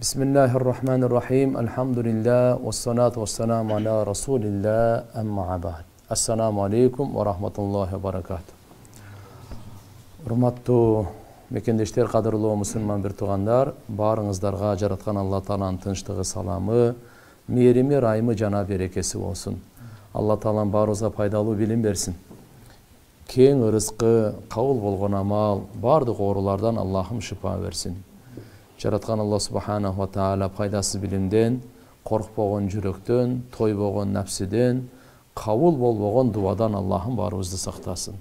Bismillahirrahmanirrahim. Elhamdülillah ve salatu ve selamu ala Resulillah amma ba'd. Assalamu alaikum ve rahmatullahi ve barakatuh. Урматтуу мекендештер, кадырлуу мусулман бир туугандар, баарыңыздарга жараткан Алла Тааланын тынчтыгы, саламы, мээрими, райымы жана берекеси болсун. Алла Таалам баарыбызга пайдалуу билим берсин. Кең ырыскы, кабыл болгон амал, бардык оорулардан Аллахым шифа берсин. Жараткан Алла Субханаху ва Таала пайдасыз билимден, коркпогон жүрөктөн, тойбогон напсиден, кабыл болбогон дуадан Аллахым баарыбызды сактасын.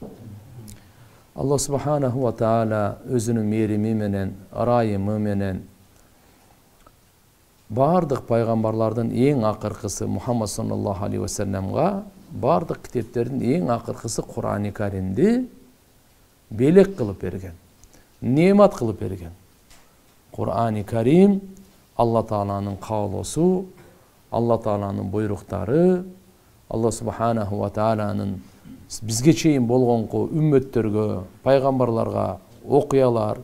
Allah Subhanahu wa Taala özünün merimi menen, rayımı menen bardık paygambarlardan en akırkısı Muhammed sallallahu aleyhi ve sellem'ga bardık kitapların en akırkısı Kur'an-ı Kerim'di belek kılıp bergen, nimet kılıp bergen. Kur'an-ı Kerim Allah Taala'nın kavlosu, Allah Taala'nın buyrukları, Allah Subhanahu wa Taala'nın bizge чейин болгонку үммөттөргө, пайгамбарларга окуялар,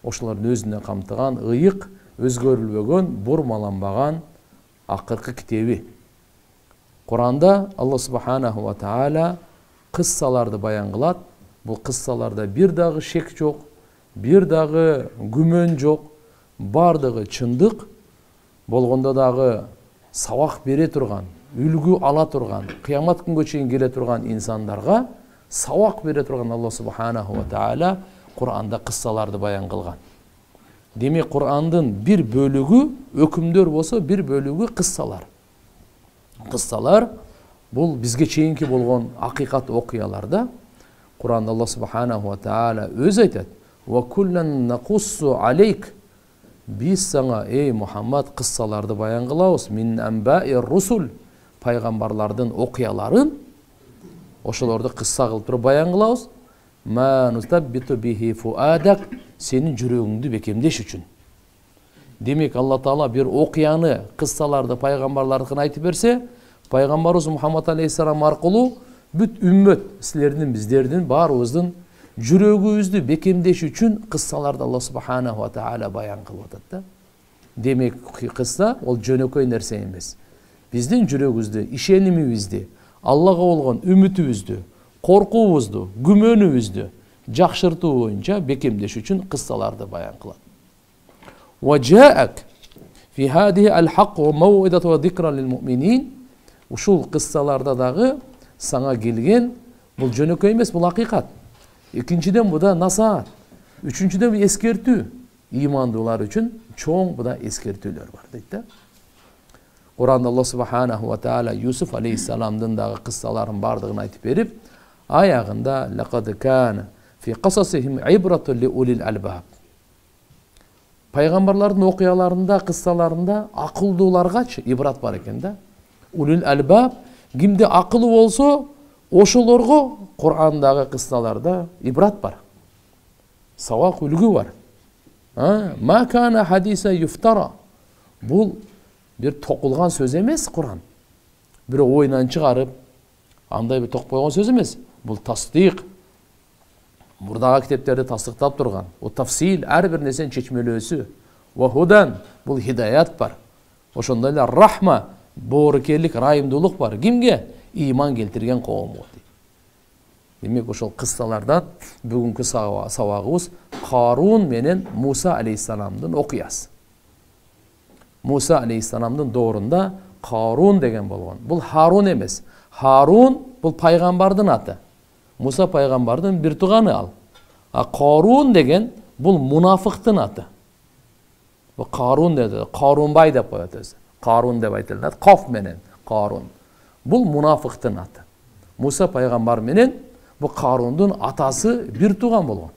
ошолордун өзүнө камтыган, ыйык, өзгөрүлбөгөн, бурмаланбаган акыркы китеби. Куранда Алла Субханаху ва Таала кыссаларды баян кылат. Бул кыссаларда бир дагы шек жок, бир дагы күмөн жок, бардыгы чындык, болгондо дагы сабак бере турган, үлгү ала турган, кыямат күнгө чейин келе турган инсандарга сабак бере турган Алла Субханаху ва Таала Кур'анда кыссаларды баян кылган. Демек Кур'андын бир бөлүгү өкүмдөр болсо, бир бөлүгү кыссалар. Кыссалар бул бизге чейинки болгон акыйкат окуяларда Кур'анда Алла Субханаху ва Таала өзү айтат: "Ва куллан накуссу алейк" Biz sana ey Muhammed kıssalarda bayan kılağız min enba'ir rusul paygambarlardan okuyaların oşalarda kıssa kılıp durup bayan kılağız ma nutabbitu bihi fuadak senin жүрөгүңдү bekemdeş üçün. Demek Allah Taala bir okuyanı kıssalarda paygambarlardan aytıp berse paygambarımız Muhammed aleyhisselam arkulu büt ümmet sizlerden bizlerden barыбыздын жүрөгүбүздү бекемдеш үчүн кыссаларды Алла Субханаху ва Таала баян кылып атат да. Демек кысса ол жөнөкөй нерсе эмес. Биздин жүрөгүбүздү, ишенимибизди, Аллага болгон үмүтүбүздү, коркуубузду, күмөнүбүздү жакшыртуу боюнча бекемдеш үчүн кыссаларды баян кылат. Ва жаак фи хадиhi al-haq ва maw'idatu ва zikra lil-mu'minin. Ушул кыссаларда дагы сага келген бул жөнөкөй эмес, бул акыйкат. İkinciden bu da nasihat. Üçüncüden bir eskertü. İmanlılar için çoğun bu da eskertüler var deydi. Kur'an'da Allah Subhanahu ve Teala Yusuf Aleyhisselam'dan da kıssaların bardığını aytıp verip ayağında لَقَدْ كَانَ فِي قَصَصِهِمْ عِبْرَةٌ لِعُلِي الْأَلْبَابِ Peygamberlerin okuyalarında, kıssalarında akıllılarga ibrat var eken de. Ulul albab kimde akıllı olsa oşolorgo Kur'an'daki kıssalarda ibrat var. Savak ülgü var. Ma kana hadise yuftara. Bu bir tokulgan söz emez Kur'an. Bir oyundan çıkarıp anday bir tok koygan söz emez. Bu tasdik. Buradaki kitaplarda tasdiktap durgan. O tafsil her bir nesen çeçmelösü. Ve hudan. Bu hidayet var. Oşondayla rahma, borukellik, rahimduluk var. Kimge? İman keltirgen kavim oldu. Demek oşol kıssalardan bugünkü savağımız Harun menen Musa aleyhisselam'dan okuyas. Musa aleyhisselam'dan doğrunda Harun degen bolgon. Bul Harun emes. Harun bul paygambardın atı. Musa paygambardın bir tuğanı al. Harun degen bul munafıktın atı. Bu Harun dedi. Harun bay da koyatız. Harun de baytılır. Kaf menen Harun. Bul munafıktın atı. Musa paygambar menen bu Karun'un atası bir tuğan bolgon.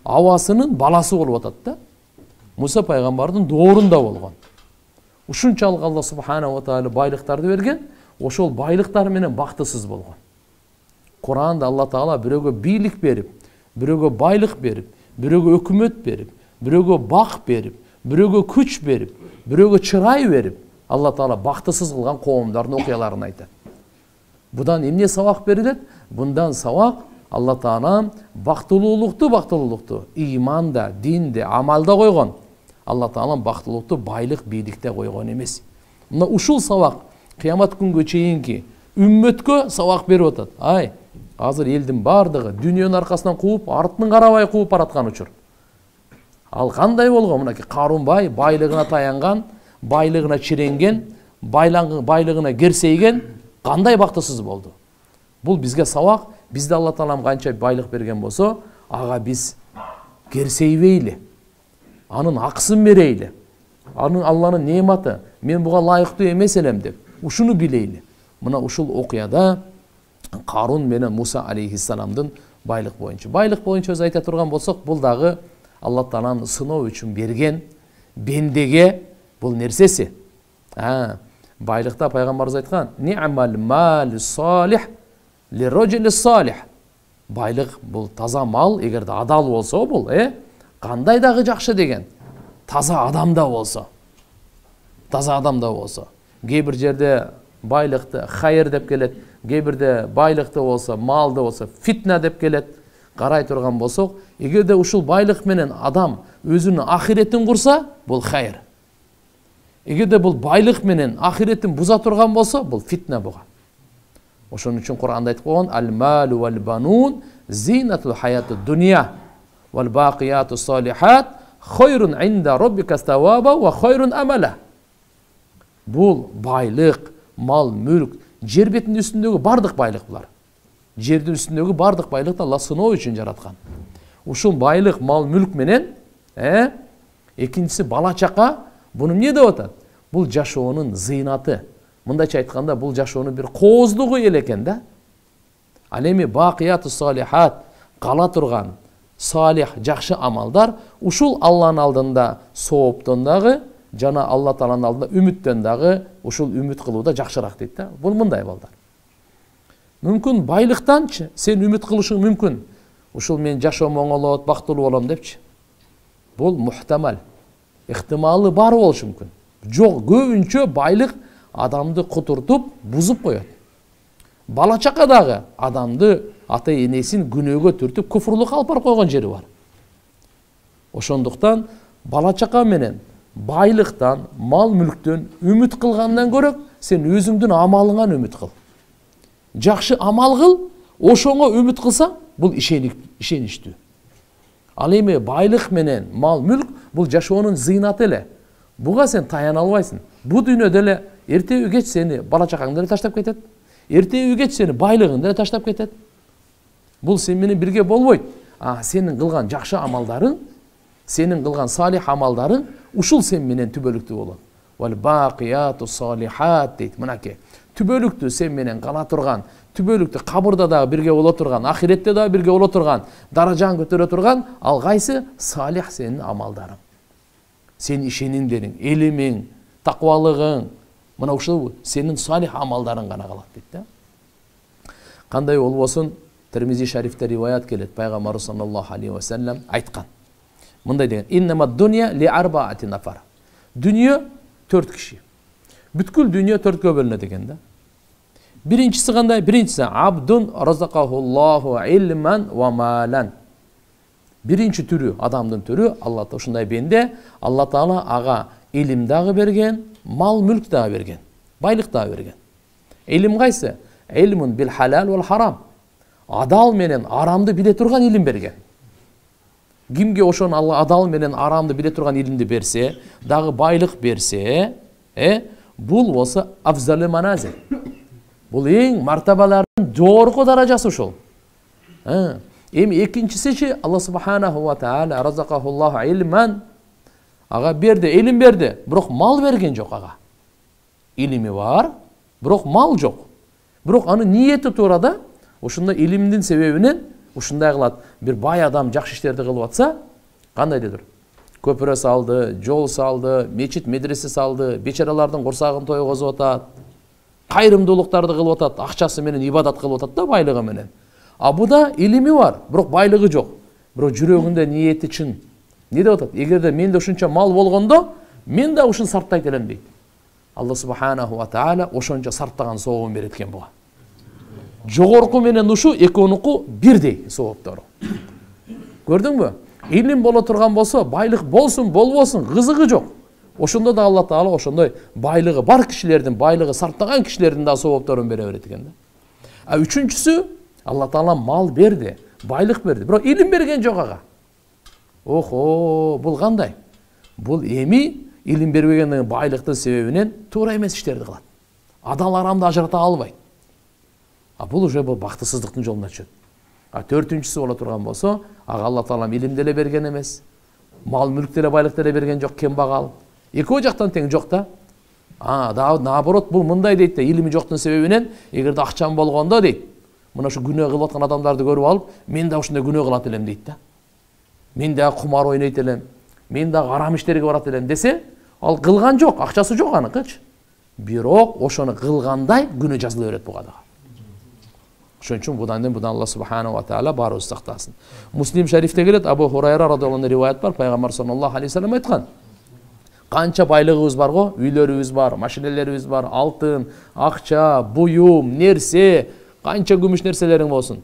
Avasının balası bolup atat da. Musa paygambarın doğrunda bolgon. Uşunçalık Allah Subhanahu wa Taala baylıktardı bergen, oşol baylıktar menen baktısız bolgon. Kur'an'da Allah Taala birögө bilik berip, birögö baylık berip, birögö ökümet berip, birögö bak berip, birögö küç berip, birögö çıray berip, Allah Taala baktısız kılgan kavimlerin okuyalarını aytат. Budan emne savak berilet? Bundan savak Allah Taala baktılуулuktu, imanda, dinde, amalda koygon. Алла Таалам бактылыктуу байлык бийликте койгон эмес. Мына ушул сабак кыямат күнгө чейинки үммөткө сабак берип атат. Ай, азыр элдин бардыгы дүйнөнүн аркасынан кууп, артын карабай кууп бараткан учур. Ал кандай болгон? Мынакей Карун бай байлыгына таянган, байлыгына чиренген, байлыгына керсейген, кандай бактысыз болду. Бул бизге сабак. Бизде Алла Таалам канча байлык берген болсо, ага биз керсейбейли. Анын акысын берейли. Алланын нематы, мен буга лайыктуу эмес элем деп, ушуну билейли. Мына ушул окуяда Карун менен Муса алейхиссаламдын байлык боюнча өз айта турган болсок, бул дагы Алла Тааланын сыноо үчүн берген бендеге бул нерсеси. Байлыкта пайгамбарыбыз айткан: "Ни'мал мал салих ли раджили салих." Байлык бул таза мал, эгерде адал болсо бул, кандай дагы жакшы деген. Таза адам да болсо. Таза адам да болсо. Кээ бир жерде байлыкты хайыр деп келет, кээ бирде байлыкты болсо, малды болсо фитна деп келет. Карай турган болсок, эгерде ушул байлык менен адам өзүнүн ахиретин курса, бул хайыр. Эгерде бул байлык менен ахиретин буза турган болсо, бул фитна болгон. Ошон үчүн Кур'анда айтып койгон: "Ал-малу вал-банун зинатул хаятуд дунья вал бақиятус салихат хайрун инда роббика саваба ва хайрун амала." Бул байлык, мал, мүлк, жер бетинин үстүндөгү бардык байлык булар. Жердин үстүндөгү бардык байлыкты Алла сыноо үчүн жараткан. Ушул байлык, мал, мүлк менен экинчиси бала чака. Буну эмне деп атат? Бул жашоонун зыйнаты. Мындайча айтканда, бул жашоонун бир кооздугу эле экен да. Ал эми бақиятус салихат, кала турган салих, жакшы амалдар ушул Алланын алдында сооптон дагы, жана Алла Тааланын алдында үмүттөн дагы ушул үмүт кылууда жакшыраак дейт да. Бул мындай балдар. Мүмкүн байлыктанчы сен үмүт кылышың мүмкүн. Ушул мен жашоом оңолот, бактылуу болом депчи. Бул мухтамал. Ыктымалы бар болушу мүмкүн. Жок, көбүнчө байлык адамды кутуртуп, бузуп коет. Бала чака дагы адамды, ата энесин күнөөгө түртүп, куфурлукка алып барып койгон жери бар. Ошондуктан бала чака менен байлыктан, мал мүлктөн үмүт кылгандан көрө, сен өзүңдүн амалыңан үмүт кыл. Жакшы амал кыл, ошоңо үмүт кылсаң, бул ишеничтүү. Ал эми байлык менен мал мүлк бул жашоонун зыйнаты эле. Буга сен таяна албайсың. Бу дүйнөдө эле эртеби кеч сени бала чакаңды эле таштап кетет. Эртеби кеч сени байлыгыңды эле таштап кетет. Бул сен менен бирге болбойт. Сенин кылган жакшы амалдарың, сенин кылган салих амалдарың ушул сен менен түбөлүктүү болот. Вал бақияту салихат дейт. Мынакей түбөлүктүү сен менен кала турган, түбөлүктүү кабырда дагы бирге боло турган, ахиретте дагы бирге боло турган, даражаң көтөрө турган ал кайсы? Салих сенин амалдарың. Сенин ишенимдериң, элимиң, таквалыгың, мына ушул сенин салих амалдарың гана калат дейт да. Кандай болбосун, Тирмизи шарифте риваят келет. Пайгамбарыбыз саллаллаху алейхи ва саллям айткан. Мындай деген: "Иннамад дунья ли арбаати нафар." Дүние 4 киши. Бүткүл дүние 4кө бөлүнөт экен да. Биринчиси кандай? Биринчиси абдун разакахуллаху илман ва малан. Биринчи түрү, адамдын түрү, Алла ушундай бенде, Алла Таала ага илим дагы берген, мал мүлк дагы берген, байлык дагы берген. Илим кайсы? Илмун бил халал вал харам. Адал менен арамды биле турган илим берген. Кимге ошон Алла адал менен арамды биле турган илимди берсе, дагы байлык берсе, бул болсо афзалы маназил. Бул эң мартабалардын жогорку даражасы ушул. Эми экинчисичи Алла субханаху ва таала разакахуллаху илман. Ага берди, илим берди, бирок мал берген жок ага. Илими бар, бирок мал жок. Бирок анын ниети туура да, ушундай илимдин себебинен ушундай кылат. Бир бай адам жакшы иштерди кылып атса, кандай дедир? Көпүрө салды, жол салды, мечит, медресе салды, бечаралардын курсагын тойгозуп атат, кайрымдуулуктарды кылып атат, акчасы менен ибадат кылып атат да, байлыгы менен. Буда илими бар, бирок байлыгы жок. Бирок жүрөгүндө ниети чын. Не деп атат? Эгерде менде ушунча мал болгондо, мен да ушун сарптайт элем дейт. Алла субханаху ва таала ошончо сарптаган сообун берет экен буга. Жогорку менен ушу экөөнүкү бирдей сооптору. Көрдүңбү? илим боло турган болсо, байлык болсун, болбосун, кызыгы жок. Ошондо да Алла Таала ошондой байлыгы бар кишилердин, байлыгы сарптаган кишилердин да соопторун бере берет экен да. А үчүнчүсү, Алла Таала мал берди, байлык берди, бирок илим берген жок ага. Охо, бул кандай? Бул эми илим бербегенден байлыктын себебинен туура эмес иштерди кылат. Адал арамды ажырата албайт. А бул уже бул бактысыздыктын жолуна түшөт. А төртүнчүсү боло турган болсо, ага Алла Таала илим деле берген эмес. Мал мүлк деле байлык деле берген жок, кембагал. Экөө жактан тең жок да. Наоборот, бул мындай дейт да, илими жоктун себебинен, эгерде акчам болгондо дейт, мына ушу күнөө кылып аткан адамдарды көрүп алып, мен да ушундай күнөө кылат элем дейт да. Мен да кумар ойнойт элем, мен да арам иштерге барат элем десе, ал кылган жок, акчасы жок аныкычы. Бирок ошону кылгандай күнөө жазыла берет буга да. Ошон үчүн будан Алла субханаху ва таала баарыбыз сактасын. Муслим шарифте келет, Абу Хурайра радыйаллаху анху риваят бар, пайгамбар саллаллаху алейхи ва саллям айткан. Канча байлыгыбыз бар го, үйлөрүбүз бар, машинелерибиз бар, алтын, акча, буюм, нерсе, канча күмүш нерселериң болсун.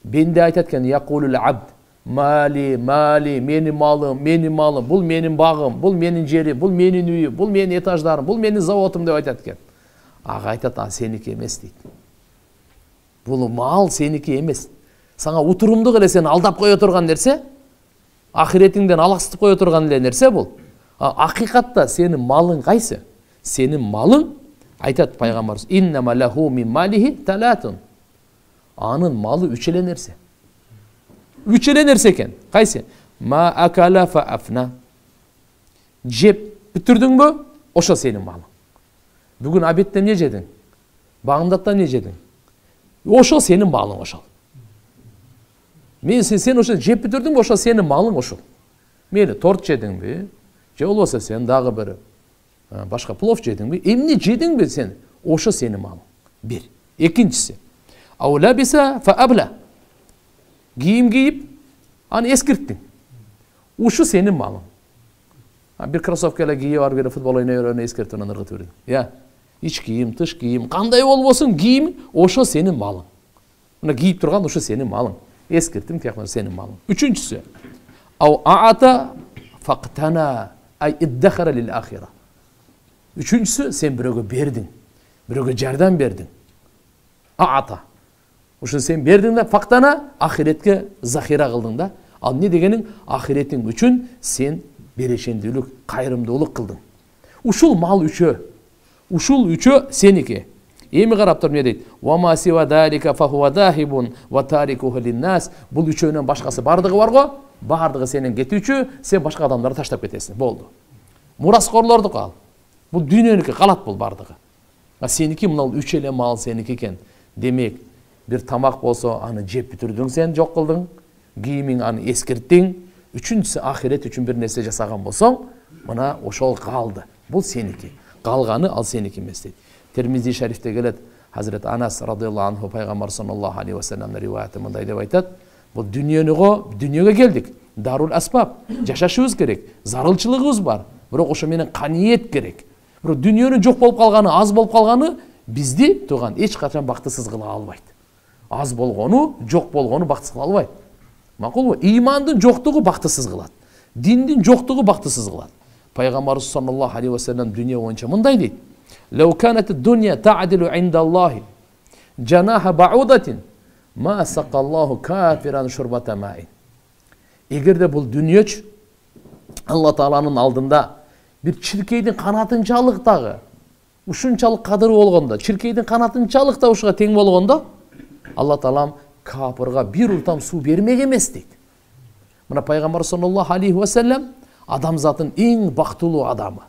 Бенде айтат экен, якулул абд, мали, менин малым, бул менин багым, бул менин жерим, бул менин үйүм, бул менин этаждарым, бул менин заводум деп айтат экен. Ага айтат, сеники эмес дейт. Бул мал сеники эмес. Сага утурумдук эле сени алдап кое турган нерсе, ахиретиңден алаксытып кое турган эле нерсе бул. Акыйкатта сенин малың кайсы? Сенин малың, айтат пайгамбарыбыз, иннама лаху мин малихи талатун. Анын малы үч эле нерсе. Үч эле нерсе экен. Кайсы? Ма акала фа афна. Жеп бүтүрдүңбү? Ошо сенин малың. Бүгүн обедте эмне жедиң? Багымдатта эмне жедиң? Ошо сенин малың ошол. Мен сен ошо жеп бүтүрдүңбү? Ошо сенин малың ошол. Мейли торт жедиңби? Же болбосо сен дагы бир башка плов жедиңби? Эмне жедиңби сен? Ошо сенин малың. Бир. Экинчиси. Аулабиса фа абла. Кийим кийип, аны эскирттиң. Ушу сенин малың. Бир кроссовка эле кийип барып эле футбол ойной берүүнү эскертип анан ыргытып бердиң. Я, ич кийим, тыш кийим, кандай болбосун кийим, ошо сенин малың. Мына кийип турган ошо сенин малың. Эскертиң тияк сенин малың. Үчүнчүсү. Ау аата фактана ай иддахара лил ахира. Үчүнчүсү, сен бирөөгө бердиң. Бирөөгө жардам бердиң. Аата. Ушун сен бердиң да, фактана ахиретке захира кылдың да. Ал не дегениң? Ахиретиң үчүн сен берешендүүлүк, кайрымдуулук кылдың. Ушул мал үчөө. Ушул үчөө сеники. Эми карап туруп эмне дейт? Ва ма сива далика фа хува дахибун ва тарикуху линнас. Бул үчөөнөн башкасы бардыгы бар го? Бардыгы сенин кетүүчү, сен башка адамдарды таштап кетесиң. Болду. Мураскорлордук ал. Бул дүйнөнүкү калат бул бардыгы. А сеники мына үч эле мал сеники экен. Демек, бир тамак болсо аны жеп бүтүрдүң, сен жок кылдың. Кийимиң аны эскирттиң. Үчүнчүсү ахирет үчүн бир нерсе жасаган болсоң, мына ошол калды. Бул сеники. Калганы ал сеники эмес дейт. Термизи шарифте келет, Хазрет Анас радыйаллаху анху пайгамбар саллаллаху алейхи ва салламдын риваяты мындай деп айтат. Бул дүйнөгө келдик. Дарул аспаб. Жашашыбыз керек. Зарылчылыгыбыз бар. Бирок ошо менен каниет керек. Бирок дүйнөнүн жок болуп калганы, аз болуп калганы бизди туган эч качан бактысыз кыла албайт. Аз болгону, жок болгону бактысыз кыла албайт. Макулбу? Имандын жоктугу бактысыз кылат. Диндин жоктугу бактысыз кылат. Пайгамбарыбыз саллаллаху алейхи ва саллям дүйнө боюнча мындай дейт. Лау канат ад-дунья та'дилу индаллахи жанаха ба'удатин ма сақаллаху кафиран шурбата маин. Эгерде бул дүйнөчү Алла Тааланын алдында бир чиркейдин канатынчалык дагы ушунчалык кадыры болгондо, чиркейдин канатынчалык да ушуга тең болгондо, Алла Таалам капырга бир уртам суу бермек эмес дейт. Мына пайгамбар саллаллаху алейхи ва саллям адамзаттын эң бактылуу адамы.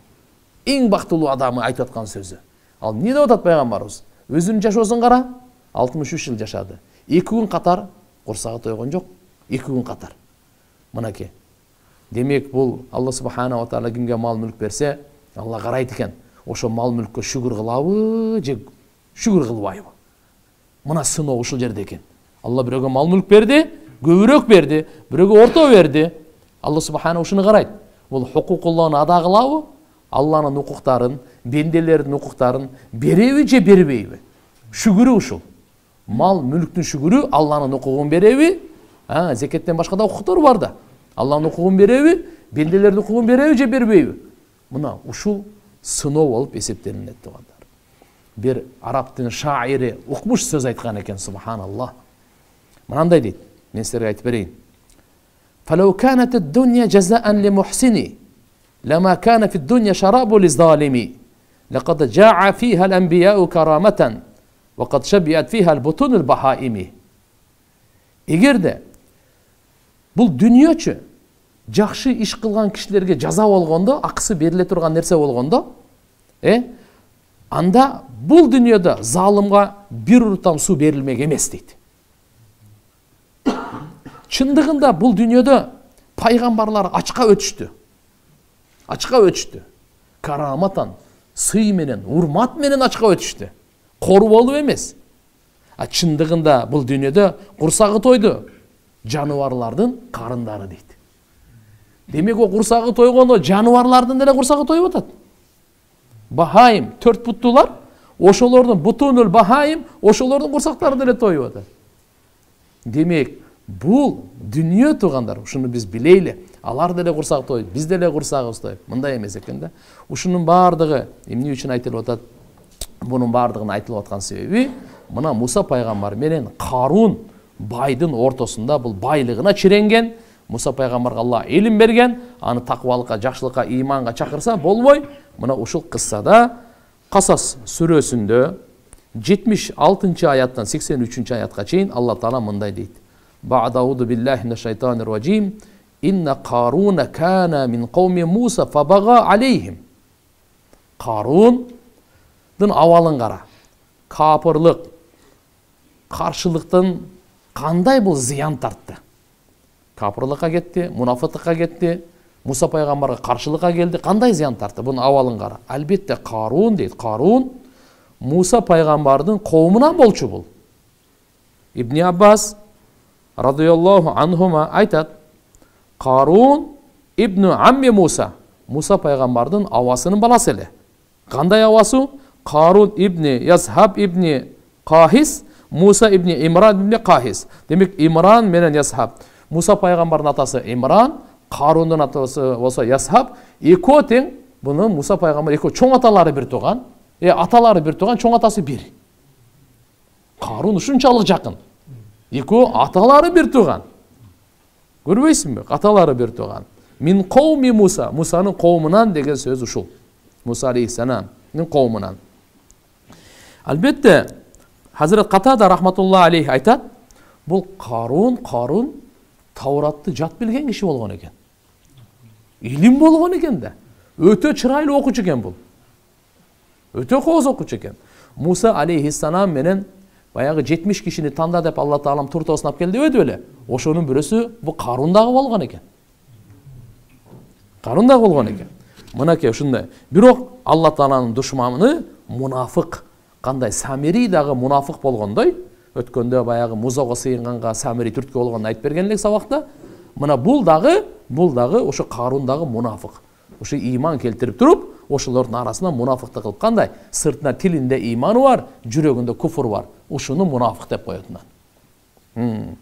Эң бактылуу адамы айтып аткан сөзү. Ал эмне деп атат пайгамбарыбыз? Өзүнүн жашоосун кара, 63 жыл жашады. 2 күн катар курсагы тойгон жок. 2 күн катар. Мынакей. Демек бул Алла субханаху ва таала кимге мал мүлк берсе, Алла карайт экен. Ошо мал мүлккө шүгүр кылабы же шүгүр кылбайбы? Мына сыноо ушул жерде экен. Алла бирөөгө мал мүлк берди, көбүрөөк берди, бирөөгө орто берди. Алла субханаху ушуну карайт. Бул хукукулланы ада кылабы? Алланын укуктарын, бенделердин укуктарын береби же бербейби? Шүгүрү ушул. Мал мүлктүн шүгүрү Алланын укугун береби? Зекеттен башка да укуктор бар да. Алланын укугун береби, бенделердин укугун береби же бербейби? Мына ушул сыноо болуп эсептелинет туугандар. Бир араб тилинин шаири укмуш сөз айткан экен, субханаллах. Мынандай дейт, мен силерге айтып берейин. فلو كانت الدنيا جزاء لمحسني لما كان في الدنيا شراب للظالم لقد جاع فيها الأنبياء كرامة وقد شبعت فيها البطون البهائم. Эгерде бул дүнүйөчү жакшы иш кылган кишилерге жаза болгондо, акысы бериле турган нерсе болгондо, анда бул дүнүйөдө залымга бир уртам суу берилмек эмес дейт. Чындыгында бул дүнүйөдө пайгамбарлар ачка өтүштү. Ачка өтүштү. Караматан, сый менен, урмат менен ачка өтүштү. Кору болуп эмес. Чындыгында бул дүнүйөдө курсагы тойду жаныбарлардын карындары дейт. Демек о курсагы тойгондо жаныбарлардын деле курсагы тоюп атат. Бахайым, 4 буттуулар, ошолордун бутунул бахайым, ошолордун курсактары деле тоюп атат. Демек бул дүнүйө туугандар, ушуну биз билейли. Алар деле курсак тоюп, биз деле курсагыбыз тоюп. Мындай эмес экен да. Ушунун баардыгы эмне үчүн айтылып атат? Бунун баардыгын айтылып аткан себеби мына Муса пайгамбар менен Карун байдын ортосунда бул байлыгына чиренген. Муса пайгамбарга Алла илим берген, аны таквалыкка, жакшылыкка, иманга чакырса болбой. Мына ушул кыссада Касас сүрөсүндө 76-аяттан 83-аятка чейин Алла Таала мындай дейт. Бa'дауду биллахи минаш-шайтанир раджим. Инна Каруна кана мин кауми Муса фабага алейхим. Карундун абалын кара. Капырлык, каршылыктын кандай бул зыян тартты. Капырлыкка кетти, мунафыктыкка кетти, Муса пайгамбарга каршылыкка келди, кандай зыян тартты, бунун абалын кара. Албетте Карун дейт. Карун Муса пайгамбардын коомунан болчу бул. Ибн Аббас радıyallahu анхума айтат, Карун ибн амми Муса, Муса пайгамбардын авасынын баласы эле. Кандай авасы? Карун ибн Ясхаб ибн Кахис, Муса ибн Имран ибн Кахис. Демек Имран менен Ясхаб. Муса пайгамбардын атасы Имран, Карундун атасы болсо Ясхаб. Экөө тең, буну Муса пайгамбар экөө чоң аталары бир туган, аталары бир туган, чоң атасы бир. Карун ушунчалык жакын. Экөө аталары бир туган. Көрбөйсүңбү? Аталары бир туган. Мин кауми Муса, Мусанын коомунан деген сөз ушул. Муса алейхиссаламдын коомунан. Албетте Hazret Катада рахматулла алейхи айтат, бул Карун Тауратты жат билген киши болгон экен. Илим болгон экен да. Өтө чырайлуу окуучу экен бул. Өтө кооз окуучу экен. Муса алейхиссалам менен баягы 70 кишини танда деп Алла Таалам туртосун алып келди өдү эле. Ошонун бирөөсү бул Карундагы болгон экен. Карундагы болгон экен. Мынакей ушундай. Бирок Алла Тааланын душманы мунафык. Кандай Самири дагы мунафык болгондой, өткөндө баягы музого сыйынганга Самири түрткө болгонун айтып берген элек сабакта. Мына бул дагы ошо Карундагы мунафык. Ошо иман келтирип туруп, ошолордун арасынан мунафыктык кылып кандай сыртына тилинде иманы бар, жүрөгүндө куфур бар. Ушуну мунафык деп коет мына.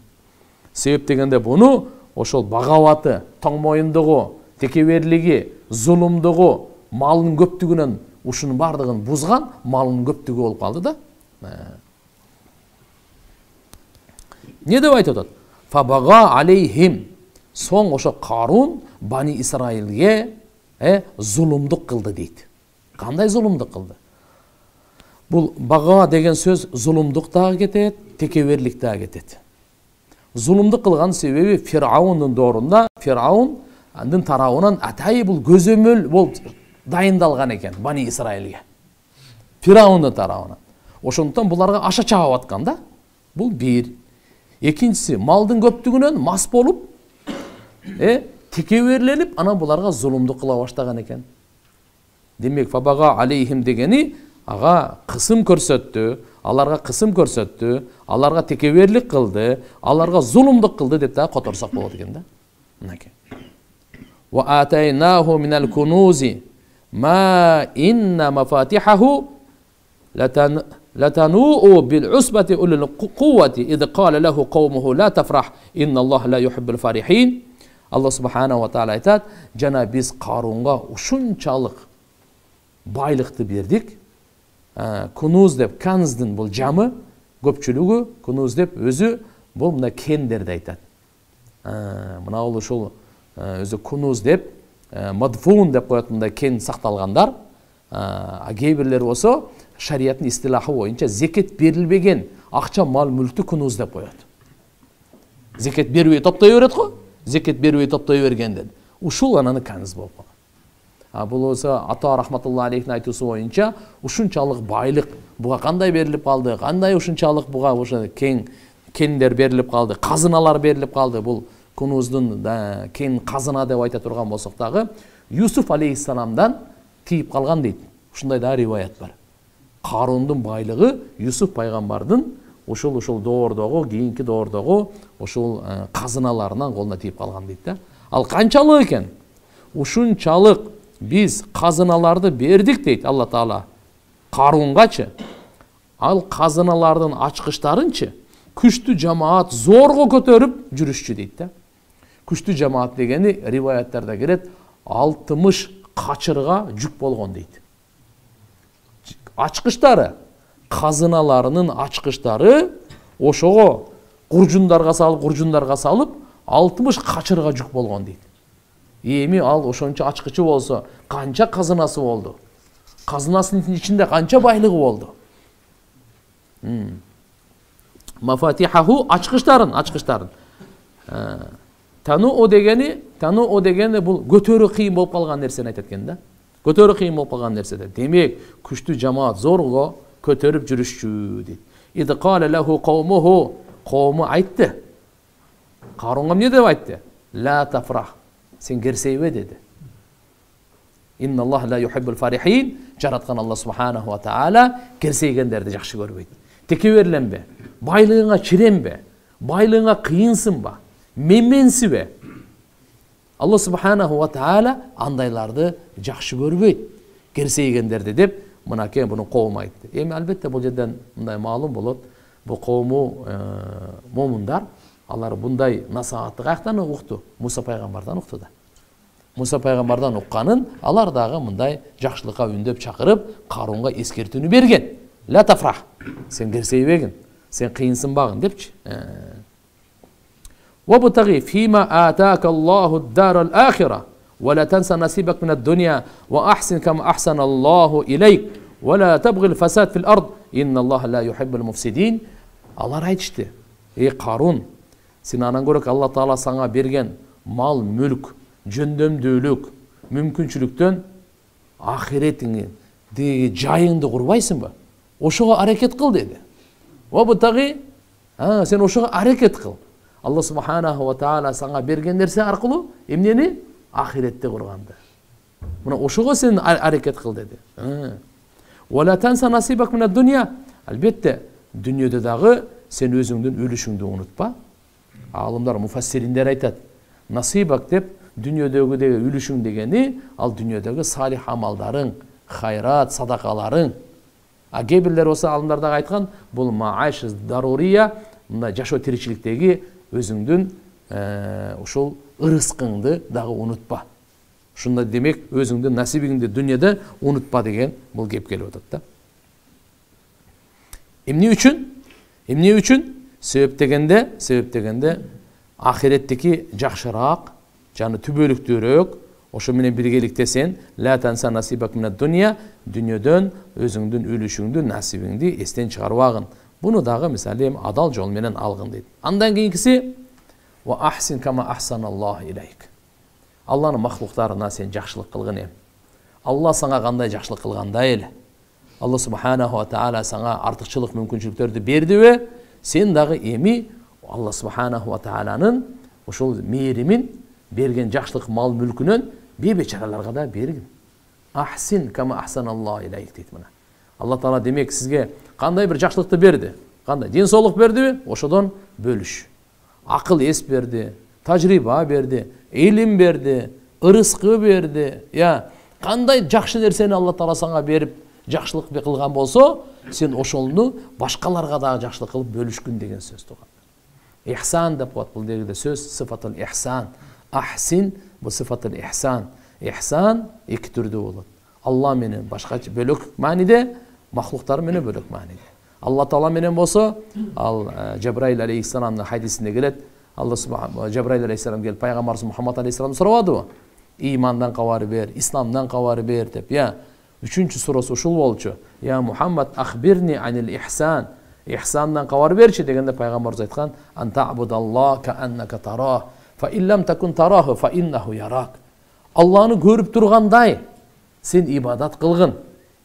Себеп дегенде буну ошол багаваты, тоң моюндугу, текеберлиги, зулумдугу, малынын көптүгүнөн ушунун бардыгын бузган, малынын көптүгү болуп калды да. Не деп айтып атат? Фабага алейхим. Соң ошо Карун Бани Исраилге зулумдук кылды дейт. Кандай зулумдук кылды? Бул бага деген сөз зулумдук дагы кетет, текеберлик дагы кетет. Зулумдук кылган себеби Фираундун доорунда, Фираундун тарабынан атайы бул көзөмөл болуп дайындалган экен Бани Исраилге. Фираундун тарабынан. Ошондуктан буларга аша чабып аткан да. Бул бир. Экинчиси, малдын көптүгүнөн мас болуп, текеберленип, ана буларга зулумдук кыла баштаган экен. Демек, фабага алейхим дегени ага кысым көрсөттү, аларга кысым көрсөттү, аларга текеберлик кылды, аларга зулумдук кылды деп да которсак болот экен да. Мынакей. Ва атайнаху минал кунузи ма инна мафатихаху لتنوء بالعصبة أولي القوة إذ قال له قومه لا تفرح إن الله لا يحب الفرحين. Алла субханаху ва таала айтат, жана биз Карунга ушунчалык байлыкты бердик. Кунуз деп, канздын бул жамы, көпчүлүгү, кунуз деп өзү бул мына кендерди айтат. Мына ол ушул өзү кунуз деп, мадфун деп коет, мындай кен сакталгандар. Кээ бирлер болсо шарияттын истилахы боюнча зекет берилбеген акча мал мүлктү кунуз деп коет. Зекет бербей топтой берет го, зекет бербей топтой бергенден ушул ананы канз болуп калган. Бул болсо ата рахматулла алейхин айтуусу боюнча ушунчалык байлык буга кандай берилип калды, кандай ушунчалык буга ошо кендер берилип калды, казыналар берилип калды. Бул кунуздун кен казына деп айта турган болсок дагы Юсуф алейхиссаламдан тийип калган дейт. Ушундай да риваят бар. Карундун байлыгы Юсуф пайгамбардын ушул доордогу, кийинки доордогу ушул казыналарынан колуна тийип калган дейт да. Ал канчалык экен? Ушунчалык биз казыналарды бердик дейт Алла Таала Карунгачы. Ал казыналардын ачкычтарынчы күчтүү жамаат зорго көтөрүп жүрүшчү дейт да. Күчтүү жамаат дегени риваяттарда келет 60 качырга жүк болгон дейт. Ачкычтары, казыналарынын ачкычтары ошого куржундарга салып 60 качырга жүк болгон дейт. Эми ал ошончо ачкычы болсо канча казынасы болду? Казынасынын ичинде канча байлыгы болду? Мафатихаху ачкычтарын. Тануу дегени бул көтөрүү кыйын болуп калган нерсени айтат экен да. Көтөрүү кыйын болуп калган нерседе. Демек, күчтүү жамаат зорго көтөрүп жүрүшчү дейт. Иди кале лаху каумуху, коому айтты. Карунга эмне деп айтты? Ла тафрах. Сен керсейбе деди. Инна Аллах ла юхиббул фарихин. Жараткан Алла субханаху ва таала керсейгендерди жакшы көрбөйт. Текеберленбе, байлыгыңа чиренбе, байлыгыңа кыйынсынба, менменсибе. Алла субханаху ва таала андайларды жакшы көрбөйт. Керсейгендерди деп мынакей буну коому айтты. Эми албетте бул жерден мындай маалым болот. Бул коому момундар, алар bunday насаатты каяктан укту? Муса пайгамбардан укту да. Муса пайгамбардан укканын алар дагы мындай жакшылыкка үндөп чакырып, Карунга эскертүүнү берген. Ла тафрах. Сен керсейбегин, сен кыйынсынбагын депчи. وابتغي فيما آتاك الله الدار الآخرة ولا تنسى نصيبك من الدنيا وأحسن كما أحسن الله إليك ولا تبغي الفساد في الأرض إن الله لا يحب المفسدين. Алар айтышты: Карун, сен анан көрөк Алла Таала сага берген мал, мүлк, жөндөмдүүлүк, мүмкүнчүлүктөн ахиретиңди, жайыңды курбайсыңбы? Ошого аракет кыл деди. Вабтаги, сен ошого аракет кыл. Алла субханаху ва таала сага берген нерсе аркылуу эмнени? Ахиретти курганды. Мына ошого сен аракет кыл деди. Вала танса насибак мина дунья. Албетте, дүйнөдө дагы сен өзүңдүн өлүшүңдү унутпа. Алымдар, муфассириндер айтат. Насибак деп дүйнөдөгү өлүшүң дегени ал дүйнөдөгү салих амалдарың, хайрат, садакаларың. Кээ бирлер болсо алымдар дагы айткан, бул мааш дарурия, мына жашоо тиричиликтеги өзүңдүн ушул ырыскыңды дагы унутпа. Ушунда демек өзүңдүн насибиңди дүйнөдө унутпа деген бул кеп келип атат да. Эмне үчүн? Себеп дегенде ахиреттики жакшыраак, жаны түбөлүктүүрөөк, ошо менен биргеликте сен ла танса насибак мина дунья, дүйнөдөн өзүңдүн өлүшүңдү, насибиңди эстен чыгарбагын. Буну дагы мисалы адал жол менен алгын дейт. Андан кийинкиси ва ахсин кама ахсаналлаху илейк. Алланын махлуктарына сен жакшылык кылгын эм. Алла сага кандай жакшылык кылгандай эле. Алла субханаху ва таала сага артыкчылык мүмкүнчүлүктөрдү бердиби? Сен дагы эми Алла субханаху ва тааланын ошол мээримин берген жакшылык мал мүлкүнөн бейбечараларга да бергин. Ахсин кама ахсаналлаху илейк дейт мына. Алла Таала демек сизге кандай бир жакшылыкты берди? Кандай? Ден соолук бердиби? Ошодон бөлүш. Акыл эс берди, тажрыйба берди, илим берди, ырыскы берди. Кандай жакшы нерсени Алла Таала сага берип, жакшылык кылган болсо, сен ошону башкаларга дагы жакшылык кылып бөлүшкүн деген сөз туган. Ихсан деп коет бул дегенде сөз, сифатул ихсан. Ахсин бу сифатыл ихсан. Ихсан эки түрдө болот. Алла менен башкача бөлөк мааниде, махлуктар менен бөлөк мааниде. Алла Таала менен болсо, ал Жабраил алейхиссаламдын хадисинде келет. Алла субхана Жабраил алейхиссалам келип пайгамбарыбыз Мухаммад алейхиссаламдан сурабадыбы? Имандан кабар бер, исламдан кабар бер деп. Я, үчүнчү сурасы ушул болчу. Я Мухаммад ахбирни анил ихсан. Ихсандан кабар берчи дегенде пайгамбарыбыз айткан: "Анта абудаллах ка аннака тарах, фа иллам такун тараху фа иннаху ярак." Алланы көрүп тургандай сен ибадат кылгын.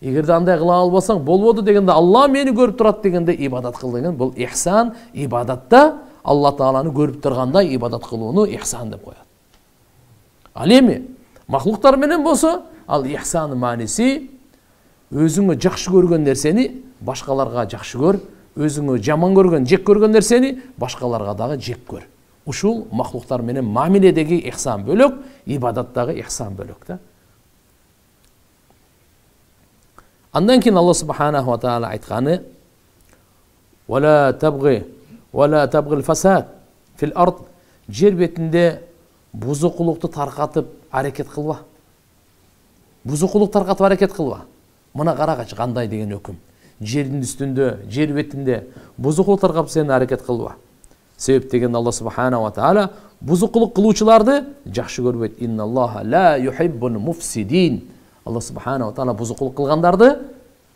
Эгерде андай кыла албасаң болбоду дегенде, Алла мени көрүп турат дегенде ибадат кыл деген. Бул ихсан, ибадатта Алла Тааланы көрүп тургандай ибадат кылууну ихсан деп коет. Ал эми махлуктар менен болсо, ал ихсан мааниси өзүңө жакшы көргөн нерсени башкаларга жакшы көр, өзүңө жаман көргөн, жек көргөн нерсени башкаларга дагы жек көр. Ушул махлуктар менен мамиледеги ихсан бөлөк, ибадаттагы ихсан бөлөк да. Андан кийин Алла субханаху ва таала айтканы: "Вала табги al-fasad fil ard." Жер бетинде бузукулукту таркатып аракет кылба. Бузукулук таркатып аракет кылба. Мына карагачы кандай деген өкүм. Жердин үстүндө, жер бетинде бузукулук таркатып сен аракет кылба. Себеп деген Алла субханаху ва таала бузукулук кылуучуларды жакшы көрбөйт. Инналлаха ла юхиббул муфсидин. Алла субханаху ва таала бузукулук кылгандарды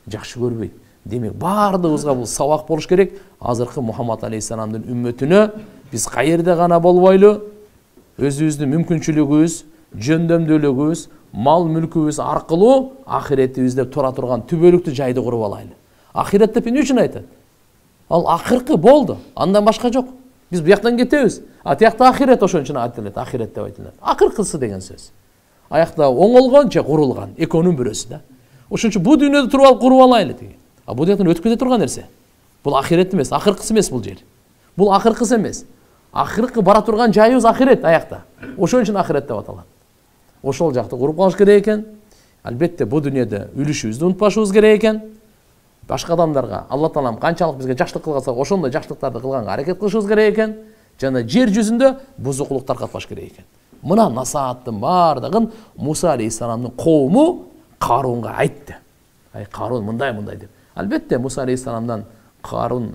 жакшы көрбөйт. Демек бардыгыбызга бул сабак болуш керек. Азыркы Мухаммад алейхиссаламдын үммөтүнө биз кайерде гана болбойлу, өзүбүздүн мүмкүнчүлүгүбүз, жөндөмдүүлүгүбүз, мал мүлкүбүз аркылуу ахиретибизде тура турган түбөлүктүү жайды куруп алайлы. Ахирет деп эмне үчүн айтат? Ал акыркы болду, андан башка жок. Биз буяктан кетебиз. А тиякта ахирет ошон үчүн айтылат, ахирет деп айтылат. Акыркысы деген сөз. Аякта оңолгон же курулган, экөөнүн бирөөсү да. Ошон үчүн бу дүйнөдө туруп алып куруп алайлы деген. А бу жактан өтүп кете турган нерсе. Бул ахирет эмес, акыркысы эмес бул жер. Бул акыркысы эмес. Акыркы бара турган жайыбыз ахирет аякта. Ошон үчүн ахирет деп аталат. Ошол жакты куруп калыш керек экен. Албетте бу дүйнөдө үлүшүбүздү унутпашыбыз керек экен. Башка адамдарга Алла Таалам канчалык бизге жакшылык кылгаса, ошондой жакшылыктарды кылганга аракет кылышыбыз керек экен. Жана жер жүзүндө бузукулук таркатпаш керек экен. Мына насааттын бардыгын Муса алейхиссаламдын коому Карунга айтты. Ай Карун мындай деп. Албетте Муса алейхиссаламдан Карун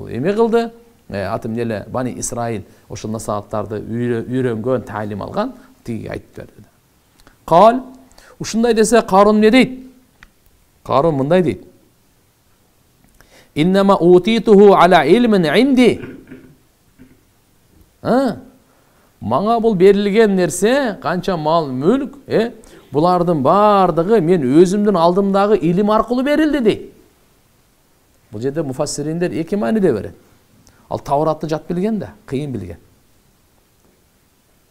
эме кылды. Аты эмне Бани Исраил ошол насааттарды үйрөнгөн, таалим алган, тиги айтып берди. Кал, ушундай десе Карун эмне дейт? Карун мындай дейт. Иннама утитуху ала илмин инди. Мага бул берилген нерсе, канча мал, мүлк, булардын бардыгы мен өзүмдүн алдымдагы илим аркылуу берилди дейт. Бул жерде муфассириндер эки мааниде берет. Ал Тауратты жат билген да, кыйын билген.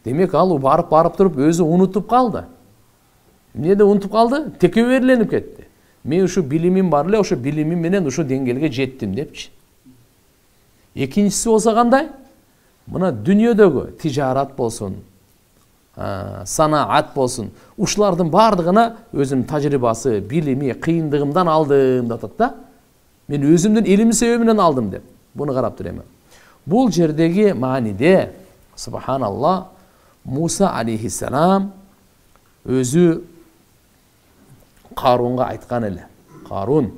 Демек ал барып туруп өзү унутуп калды. Эмнеде унутуп калды? Текеберленип кетти. Мен ушу билимим бар эле, ошо билимим менен ушу деңгээлге жеттим депчи. Экинчиси болсо кандай? Мына дүйнөдөгү тижарат болсун, санаат болсун, ушулардын бардыгына өзүнүн тажрыйбасы, билими, кыйындыгымдан алдым деп атат да. Мен өзүмдүн илимим себебинен алдым деп. Буну карап турайм. Бул жердеги мааниде, субханалла, Муса алейхиссалам өзү Карунга айткан эле. Карун,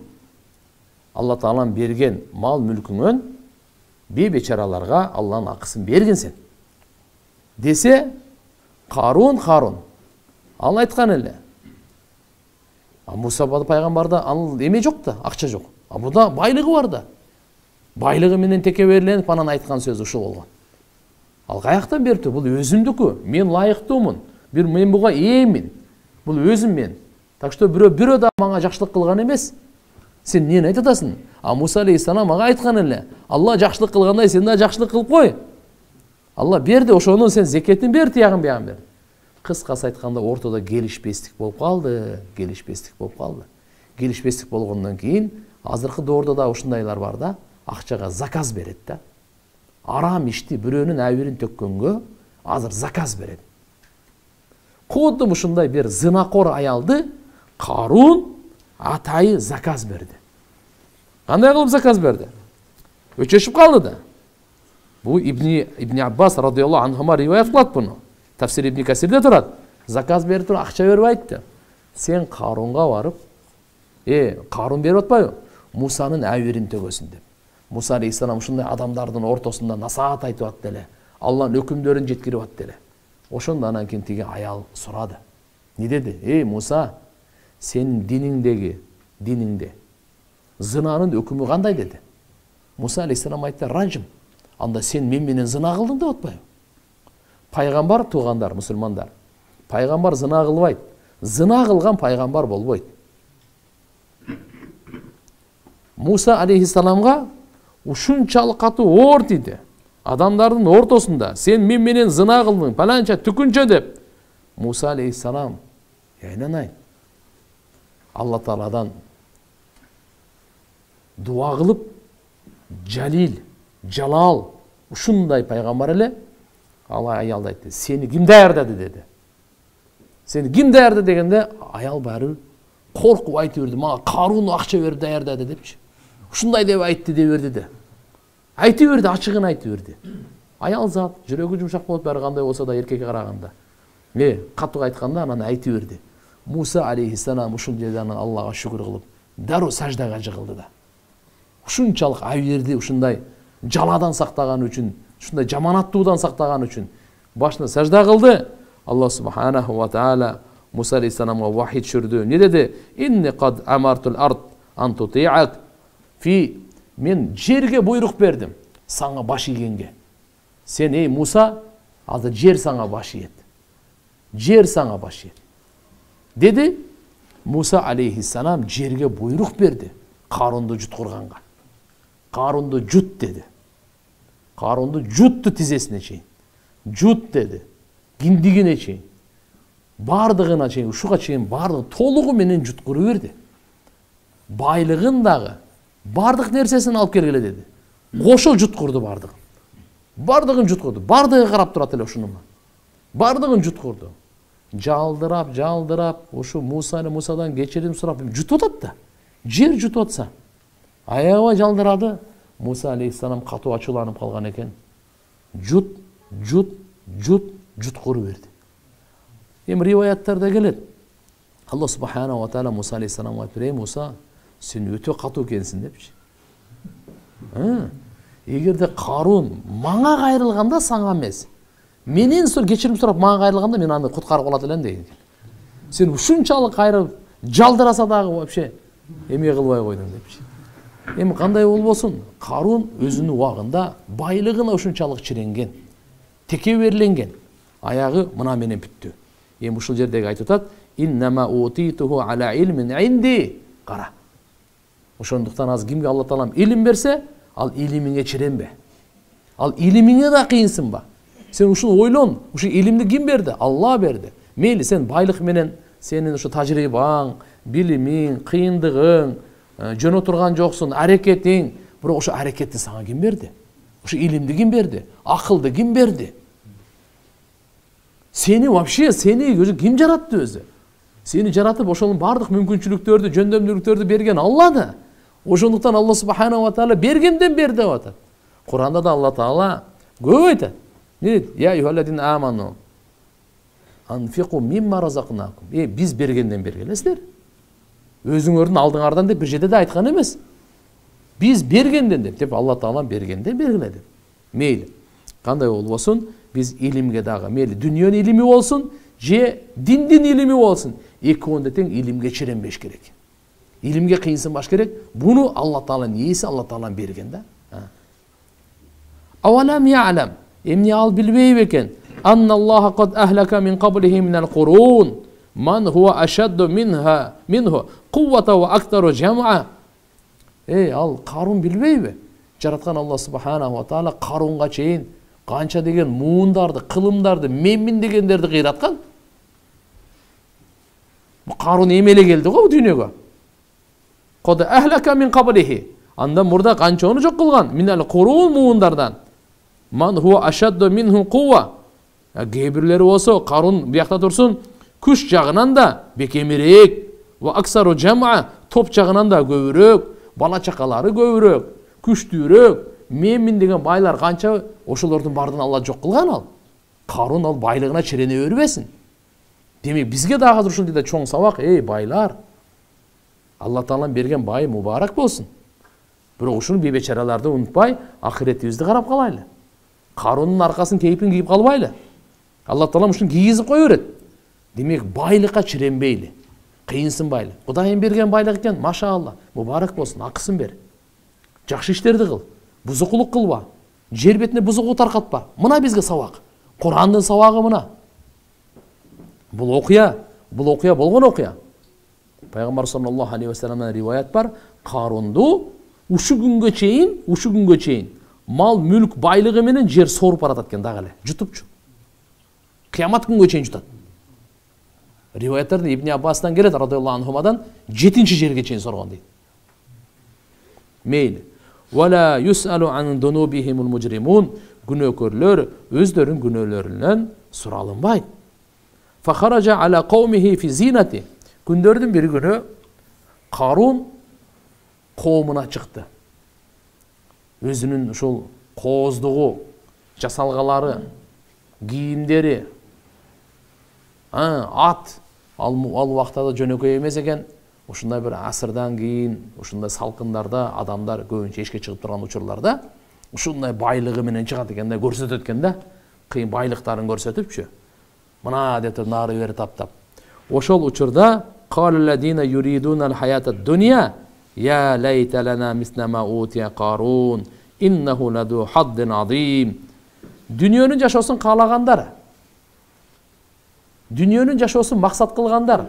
Алла Таалам берген мал мүлкүңөн бечараларга Алланын акысын берген сен. Десе, Карун, ал айткан эле. Муса пайгамбарда ал эме жок да, акча жок. Буда байлыгы бар да. Байлыгы менен текеберленип анан айткан сөз ушул болгон. Ал каяктан берди? Бул өзүмдүкү. Мен лайыктуумун. Мен буга ээмин. Бул өзүм мен. Так что бирөө да мага жакшылык кылган эмес. Сен эмнени айтып атасың? Муса алейхиссалам мага айткан эле. Алла жакшылык кылгандай сен да жакшылык кылып кой. Алла берди, ошонун сен зекетин бер, тиягын бягын бер. Кыскасы айтканда ортодо келишпестик болуп калды. Келишпестик болгондон кийин азыркы доордо да ушундайлар бар да, акчага заказ берет да. Арам ишти бирөөнүн абирин төккөнгө азыр заказ берет. Кодду ушундай бир зынакор аялды Карун атайы заказ берди. Кандай кылып заказ берди? Өчөшүп калды да. Бу Ибн Аббас радыйаллаху анхума риваят кылат буну. Тафсир Ибн Касирде турат. Заказ берип туруп акча берип айтты. Сен Карунга барып, Карун берип атпайбы? Мусанын әйберин төгөсүн деп. Муса алейхиссалам ушундай адамдардын ортосунда насаат айтып атты эле. Алланын өкүмдөрүн жеткирип атты эле. Ошондо анан кийин тиги аял сурады. Не деди? Муса, сенин дининде зынанын өкүмү кандай деди? Муса алейхиссалам айтты, ражим. Анда сен мен менен зына кылдың деп атпайбы? Пайгамбар туугандар, мусулмандар. Пайгамбар зына кылбайт. Зына кылган пайгамбар болбойт. Муса алейхиссаламга ушунчалык катуу оор тиди. Адамдардын ортосунда сен мен менен зына кылдың, паланча түкүнчө деп. Муса алейхиссалам, айнанай, Алла Тааладан дуа кылып, Жалил, Жалал, ушундай пайгамбар эле, Алла аялды айтты, сени ким даярдады деди. Сени ким даярдады дегенде, аял баары коркуп айтып берди, мага Карун акча берип даярдады депчи. Ушундай деп айтты деп берди де. Айтып берди, ачыгын айтып берди. Аял зат, жүрөгү жумшак болуп баары кандай болсо да эркекке караганда. Катуу айтканда анан айтып берди. Муса алейхиссалам ушул жерде анан Аллага шүгүр кылып, дароо саждага жыгылды да. Ушунчалык айберди ушундай жаладан сактаган үчүн, ушундай жаманаттуудан сактаган үчүн башына сажда кылды. Аллах субханаху ва таала Муса алейхиссаламга вахий түшүрдү. Не деди? Инни кад амартул ард ан тутиак. Мен жерге буйрук бердим, сага баш ийгенге. Сен, Муса, азыр жер сага баш ийет. Жер сага баш ийет. Деди, Муса алейхиссалам жерге буйрук берди. Карунду жуткурганга. Карунду жут деди. Карунду жутту тизесине чейин. Жут деди. Киндигине чейин. Бардыгына чейин, ушуга чейин бардыгы толугу менен жуткуруп берди. Байлыгын дагы, бардык нерсесин алып келгиле деди. Кошо жуткурду бардыгын. Бардыгын жуткурду. Бардыгы карап турат эле ушунума. Бардыгын жуткурду. Жалдырап, ушу Мусадан кечирим сурап жутуп атат да. Жер жутуп атса. Аябай жалдырады. Муса алейхиссалам катуу ачууланып калган экен. Жуткуруп берди. Риваяттарда келет. Аллах субханаху ва таала Муса алейхиссаламга айтты, Муса, сен өтө катуу экенсиң депчи. Эгерде Карун мага кайрылганда сага эмес, менен кечирим сурап мага кайрылганда мен аны куткарып калат элем деген. Сен ушунчалык кайрып жалдыраса дагы вообще эме кылбай койдуң депчи. Кандай болбосун, Карун өзүнүн убагында байлыгына ушунчалык чиренген, текеберленген. Аягы мына менен бүттү. Ушул жердеги айтып атат, иннама утитуhu ala ilmin indi. Кара. Ошондуктан аз кимге Алла Таалам илим берсе, ал илимиңе чиренбе. Ал илимиңе да кыйынсынба. Сен ушуну ойлон, ушу илимди ким берди? Алла берди. Мейли сен байлык менен сенин ушу тажрыйбаң, билимиң, кыйындыгың, жөн отурган жоксуң, аракетиң, бирок ошо аракетти сага ким берди? Ошо илимди ким берди? Акылды ким берди? Сени вообще өзү ким жаратты өзү? Сени жаратып ошонун бардык мүмкүнчүлүктөрдү, жөндөмдүүлүктөрдү берген Алла да. Ошондуктан Алла субханаху ва таала бергенден бер деп атат. Куранда да Алла Таала көп айтат. Не дейт? Я юхалладин аману анфиqu мимма разакнакум. Биз бергенден бергилесиздер. Өзүңөрдүн алдыңардан деп бир жерде да айткан эмес. Биз бергенден деп Алла Таала бергенден бергиле деп. Мейли. Кандай болбосун, биз илимге дагы, мейли дүнүйөнүн илими болсун, же диндин илими болсун, экөөндө тең илимге чиренбеш керек. Илимге кыйынсынбаш керек. Буну Алла Тааланын ээси, Алла Таалан берген да. Авалам я'лам. Эмне ал билбей бекен? Анналлаха кад ахлака мин qablihi minal qurun man huwa ashaddu minhu quwwatan wa aktharu jam'a. Ал Карун билбейби? Жараткан Алла субханаху ва таала Карунга чейин канча деген муундарды, кылымдарды, менмин дегендерди кыйраткан. Карун эмеле келди го дүйнөгө. Код ахлака мин qablihi. Анда мурда канчаны жок кылган? Минал qurun муундардан. Man huwa ashaddu minhu quwwa. Гебирлери болсо Карун биякта турсун, күч жагынан да бекемирээк, ва аксару жам'a, топ жагынан да көбүрөөк, бала чакалары көбүрөөк, күчтүүрөөк, менмин деген байлар канча, ошолордун бардын Алла жок кылган ал. Карун ал байлыгына чирене бербесин. Демек бизге да азыр ушундай да чоң сабак, байлар. Алла Таалам берген бай мубарак болсун. Бирок ушуну бейбечараларды унутпай, ахиретибизди карап калайлы. Карунун аркасын кейпин кийип калбайлы. Алла Таалам ушуну кийгизип кое берет. Демек байлыкка чиренбейли, кыйынсынбайлы. Кудайым берген байлык экен, машаалла, мубарак болсун, акысын бер. Жакшы иштерди кыл, бузукулук кылба, жер бетине бузугу таркатпа. Мына бизге сабак. Курандын сабагы мына. Бул окуя болгон окуя. Пайгамбар саллаллаху алейхи ва салламдан риваят бар, Карунду ушу күнгө чейин мал мүлк байлыгы менен жер соруп баратат экен дагы эле, жутупчу. Кыямат күнгө чейин жутат. Риваяттарда Ибн Аббастан келет, радиаллаху анхумадан, 7-чи жерге чейин соргон дейт. Мейли. Вала юсалу ан дунубихимул мужримун, күнөөкөрлөр өздөрүнүн күнөөлөрүнөн суралынбайт. Фахаража аля каумихи фи зинати. Күндөрдүн бир күнү Карун коомуна чыкты. Өзүнүн ушул кооздугу, жасалгалары, кийимдери, ат, ал убакта да жөнөкөй эмес экен. Ушундай бир асырдан кийин, ушундай салкындарда адамдар көбүнчө эшикке чыгып турган учурларда ушундай байлыгы менен чыгат экен да, көрсөтөт экен да. Кыйын байлыктарын көрсөтүпчү. Мына деп туруп нары бери таптап. Ошол учурда қалалладина юридунал хаятад дуния я лайта лана мисла ма утия Карун иннаху ладу хаддин азим. Дүниөнүн жашоосун каалагандар, дүниөнүн жашоосун максат кылгандар,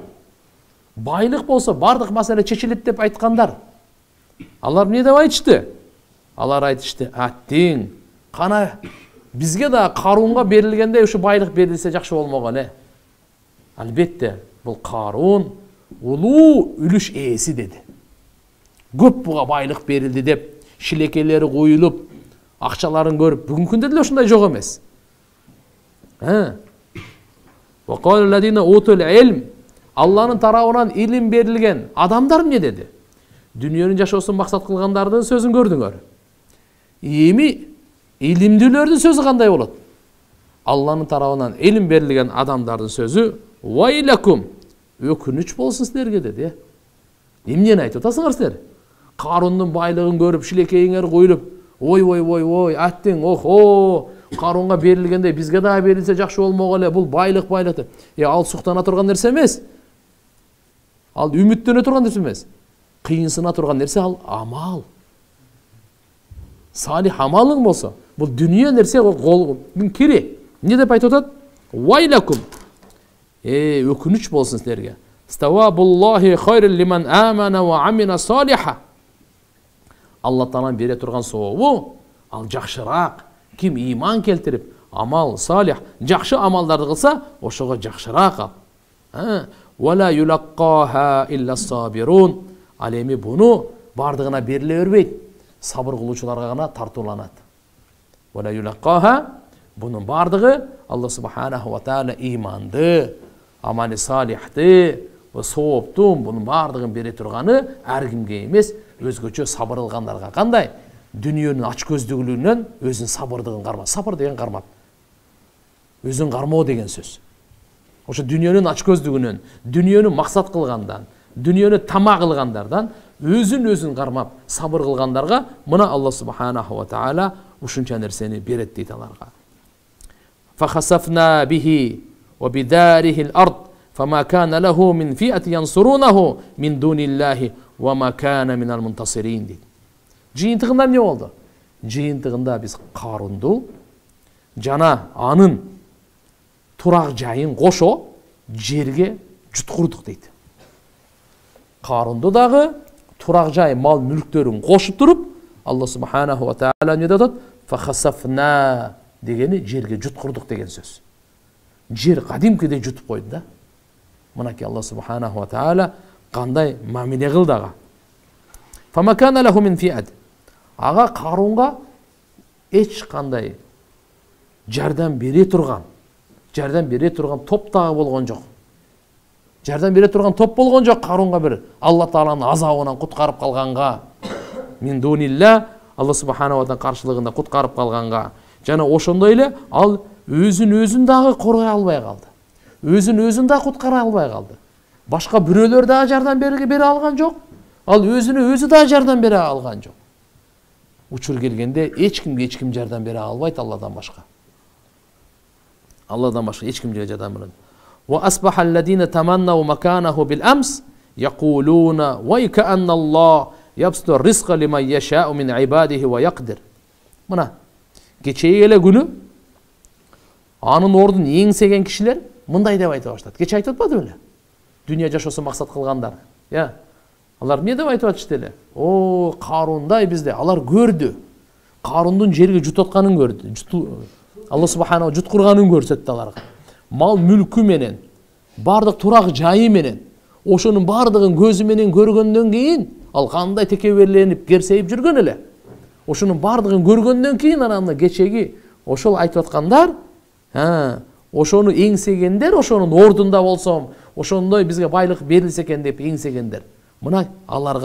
байлык болсо бардык маселе чечилет деп айткандар. Алар эмне деп айтышты? Алар айтышты, аттиң, кана бизге да Карунга берилгенде ушу байлык берилсе жакшы болмогон эле. Албетте, бул Карун улуу үлүш ээси деди. Көп буга байлык берилди деп, шилекелери коюлуп, акчаларын көрүп, бүгүнкү күндө деле ушундай жок эмес. Ва қалалладина утул илм, Алланын тарабынан илим берилген адамдар эмне деди? Дүниөнүн жашоосун максат кылгандардын сөзүн көрдүңөр. Эми илимдүүлөрдүн сөзү кандай болот? Алланын тарабынан илим берилген адамдардын сөзү вайлакум, өкүнүч болсун силерге деди. Эмнени айтып атасыңар силер? Карундун байлыгын көрүп, шилекейиңер коюлуп, ой, аттиң, охо, Карунга берилгенде бизге да берилсе жакшы болмок эле, бул байлык. Ал суктана турган нерсе эмес. Ал үмүттөнө турган нерсе эмес. Кыйынсына турган нерсе ал амал. Салих амалың болсо, бул дүнүйө нерсе колдун кири. Эмне деп айтып атат? Вайлакум. Өкүнүч болсун силерге. Ставабуллахи хайрил лиман амана ва амина салиха. Алла Таалам бере турган сообу ал жакшыраак. Ким иман келтирип, амал салих, жакшы амалдарды кылса, ошого жакшыраак ал. Вала юлаккаха илля сабирун. Ал эми буну бардыгына бериле бербейт. Сабыр кылуучуларга гана тартууланат. Вала юлаккаха, бунун бардыгы Алла субханаху ва таала иманды, амали салихти, сооптун бунун бардыгын бере турганы ар кимге эмес, өзгөчө сабыр кылгандарга. Кандай? Дүниөнүн ач көздүгүлүгүнөн өзүнүн сабырдыгын карма. Сабыр деген кармап. Өзүн кармоо деген сөз. Ошо дүниөнүн ач көздүгүнөн, дүниөнү максат кылгандан, дүниөнү тама кылгандардан өзүн кармап сабыр кылгандарга мына Алла субханаху ва таала ушунча нерсени берет дейт аларга. Фахасафна бихи ва бидарихил ард фама кана лаху мин фиати янсурунаху мин дуниллахи ва ма кана минал мунтасирин дейт. Жыйынтыгында эмне болду? Жыйынтыгында биз Карунду жана анын турак жайын кошо жерге жуткурдук дейт. Карунду дагы турак жай мал мүлктөрүн кошуп туруп, Алла субханаху ва таала эмне деп атат? Фахасафна дегени жерге жуткурдук деген сөз. Жер кадимкидей жутуп койду да. Мынакей Алла субханаху ва таала кандай мамиле кылды ага. Фама кана лаху мин фиат. Ага Карунга эч кандай жардам бере турган топ дагы болгон жок. Жардам бере турган топ болгон жок Карунга бир Алла Тааланын азабынан куткарып калганга. Мин дунилла, Алла субханаху ва таала каршылыгында куткарып калганга. Жана ошондой эле ал өзүн дагы коргой албай калды. Өзүн дагы куткара албай калды. Башка бирөөлөр дагы жардам бере алган жок. Ал өзү дагы жардам бере алган жок. Учур келгенде эч ким жардам бере албайт Алладан башка. Алладан башка эч кимге жардам бере. Ва асбаха алладина таманнау маканаху бил амс якулуна ва каанна Аллах ябсуту ризқа лиман яшау мин ибадихи ва якдир. Мына кечеги эле күнү анын ордун эңсеген кишилер мындай деп айта баштады. Кече айтып атпады беле? Дүние жашоосун максат кылгандар. Я. Алар эмне деп айтып атышты эле? О, Карундай бизде. Алар көрдү. Карундун жерге жутатканын көрдү. Алла субханаху жуткурганын көрсөттү аларга. Мал мүлкү менен, бардык турак жайы менен, ошонун бардыгын көзү менен көргөндөн кийин, ал кандай текеберленип, керсейип жүргөн эле. Ошонун бардыгын көргөндөн кийин анан кечеги ошол айтып аткандар, ошону эңсегендер, ошонун ордунда болсом, ошондой бизге байлык берилсе экен деп эңсегендер. Мына алар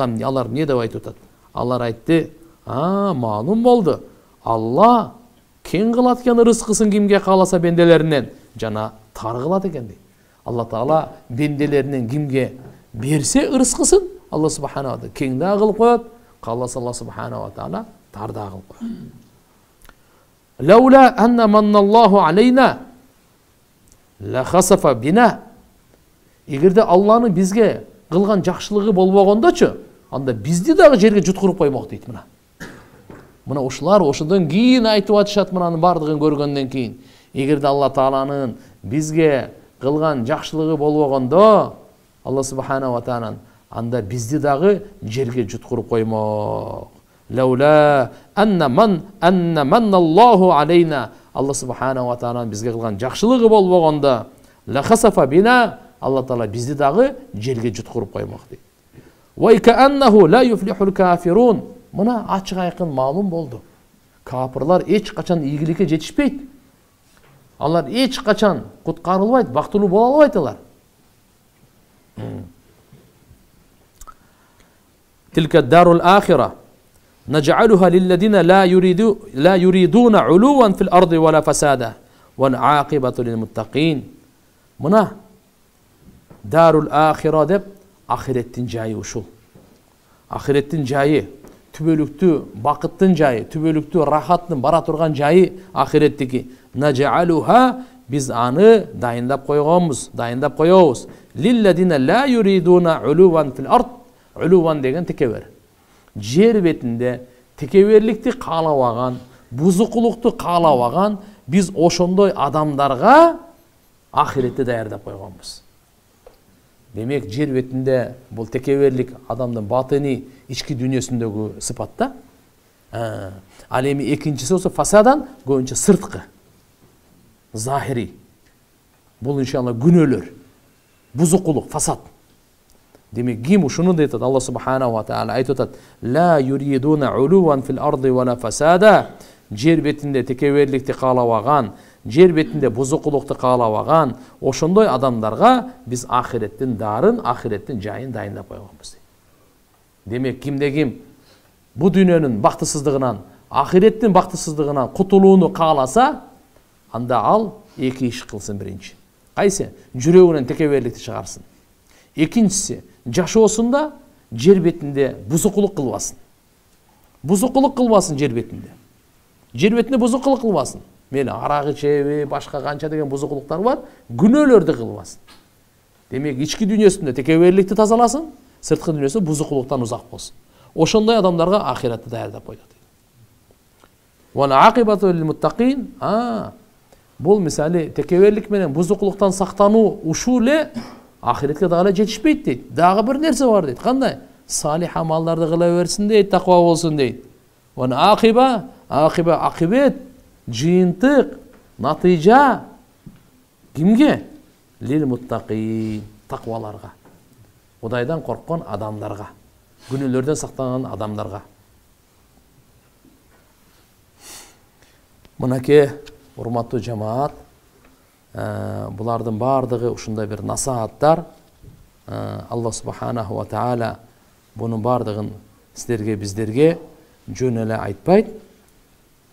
эмне деп айтып атат? Алар айтты, маалым болду. Алла кең кылат экен рызкысын кимге кааласа бенделеринен, жана тар кылат экен дейт. Алла Таала бенделеринен кимге берсе рызкысын, Алла субханаху ва кең да кылып коет, кааласа Алла субханаху ва таала тар да кылып коет. Лаула анна манналлаху алейна ла хасафа бина. Эгерде Алланын бизге кылган жакшылыгы болбогондочу, анда бизди дагы жерге жуткуруп коймок дейт мына. Мына ушулар ошондон кийин айтып атышат мынанын бардыгын көргөндөн кийин. Эгерде Алла Тааланын бизге кылган жакшылыгы болбогондо, Алла субханаху ва тааланын анда бизди дагы жерге жуткуруп коймок. Лаула анна манналлаху алейна. Алла субханаху ва тааланын бизге кылган жакшылыгы болбогондо, ла хасафа бина. Алла Таала бизди дагы жерге жуткуруп коймок дейт. Ва кааннаху ла юфлихул кафирун. Мына ачык айкын маалым болду. Капырлар эч качан ийгиликке жетишпейт. Алар эч качан куткарылбайт, бактылуу боло албайт алар. Тилка дарул ахира наж'алуха лилладина ла юридуна улуван фил арди вала фасада вал акибату лил муттакин. Мына дарул ахира деп ахиреттин жайы ушул. Ахиреттин жайы, түбөлүктүү бакыттын жайы, түбөлүктүү рахаттын бара турган жайы ахиреттики. Наж'алуха биз аны дайындап коебуз. Лилладина ла юридуна улуван фил ард. Улуван деген текебер. Жер бетинде текеберликти каалабаган, бузукулукту каалабаган биз ошондой адамдарга ахиретти даярдап койгонбуз. Демек жер бетинде бул текеберлик адамдын батыни ички дүйнөсүндөгү сыпат да. Ал эми экинчиси болсо фасадан көбүнчө сырткы. Захири. Бул иншалла күнөөлөр. Бузукулук, фасад. Демек ким ушуну дейт Алла субханаху ва таала айтып атат: "Ла юридуна улуван фил арди вала фасада." Жер бетинде текеберликти каалабаган, жер бетинде бузукулукту каалабаган ошондой адамдарга биз ахиреттин дарын, ахиреттин жайын дайындап койгонбуз. Демек кимде ким бу дүйнөнүн бактысыздыгынан, ахиреттин бактысыздыгынан кутулууну кааласа, анда ал эки иш кылсын. Биринчи, кайсы? Жүрөгүнөн текеберликти чыгарсын. Экинчиси, жашоосунда жер бетинде бузукулук кылбасын. Бузукулук кылбасын жер бетинде. Жер бетинде бузукулук кылбасын. Мели арак ичеби, башка канча деген бузукулуктар бар, күнөөлөрдү кылбасын. Демек ички дүйнөсүндө текеберликти тазаласын, сырткы дүйнөсү бузукулуктан узак болсун. Ошондой адамдарга ахиратты даярдап койдук. Вал акибату лил муттакин. Бул мисалы текеберлик менен бузукулуктан сактануу ушул эле ахиретке дагы жетишпейт дейт. Дагы бир нерсе бар дейт. Кандай? Салих амалдарды кыла берсин дейт, таква болсун дейт. Ван акибет, жыйынтык, натыйжа кимге? Лил муттакин, такваларга. Кудайдан корккон адамдарга, күнөөлөрдөн сактанган адамдарга. Мынакей урматтуу жамаат, булардын бардыгы ушундай бир насааттар. Алла субханаху ва таала бунун бардыгын силерге, биздерге жөн эле айтпайт.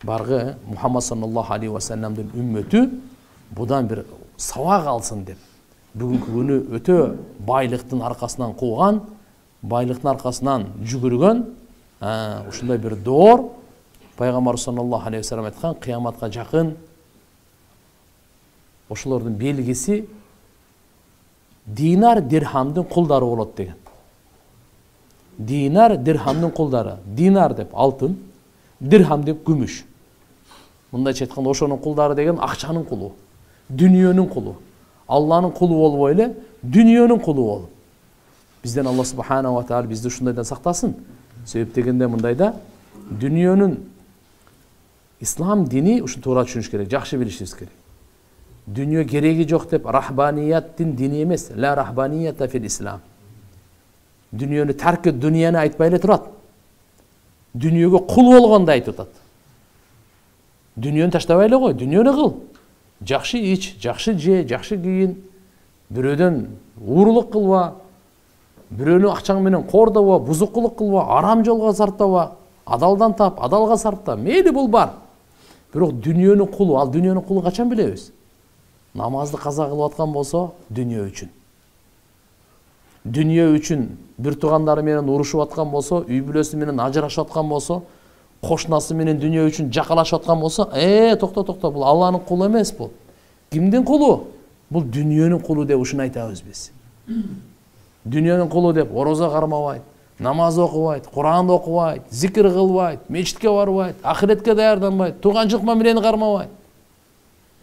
баргы Мухаммад саллаллаху алейхи ва салламдын үммөтү будан бир сабак алсын деп бүгүнкү күнү өтө байлыктын аркасынан кууган, байлыктын аркасынан жүгүргөн ушундай бир доор пайгамбар саллаллаху алейхи ва саллам айткан кыяматка жакын ошолордун белгиси динар дирхамдын кулдары болот деген. Динар дирхамдын кулдары. Динар деп алтын, дирхам деп күмүш. Мындайча айтканда ошонун кулдары деген акчанын кулу, дүнүйөнүн кулу. Алланын кулу болбой эле дүнүйөнүн кулу болуп. Бизден Алла субханаху ва тааля бизди ушундайдан сактасын. Себеп дегенде мындайда дүнүйөнүн ислам дини ушун туура түшүнүш керек, жакшы билишибиз керек. Дүнүйө кереги жок деп рахбанияттин дини эмес, ла рахбаниятта фил ислам. Дүнүйөнү таркы дүнияны айтпай эле турат. Дүнүйөгө кул болгонду айтып атат. Дүнүйөнү таштабай эле кой, дүнүйөнү кыл. Жакшы ич, жакшы же, жакшы кийин, бирөөдөн уурулук кылба, бирөөнү акчаң менен кордоба, бузукулук кылба, арам жолго сарптаба, адалдан тап, адалга сарпта. Мейли бул бар. Бирок дүнүйөнүн кулу, ал дүнүйөнүн кулу качан билебиз? Намазды каза кылып аткан болсо, дүнүйө үчүн. Дүнүйө үчүн бир туугандары менен урушуп аткан болсо, үй бүлөсү менен ажырашып аткан болсо, кошунасы менен дүнүйө үчүн жакалашып аткан болсо, токто, бул Алланын кулу эмес бул. Кимдин кулу? Бул дүнүйөнүн кулу деп ушуну айтабыз биз. Дүнүйөнүн кулу деп орозо кармабайт, намаз окубайт, Куранды окубайт, зикир кылбайт, мечитке барбайт, ахиретке даярданбайт, тууганчылык мамилени кармабайт.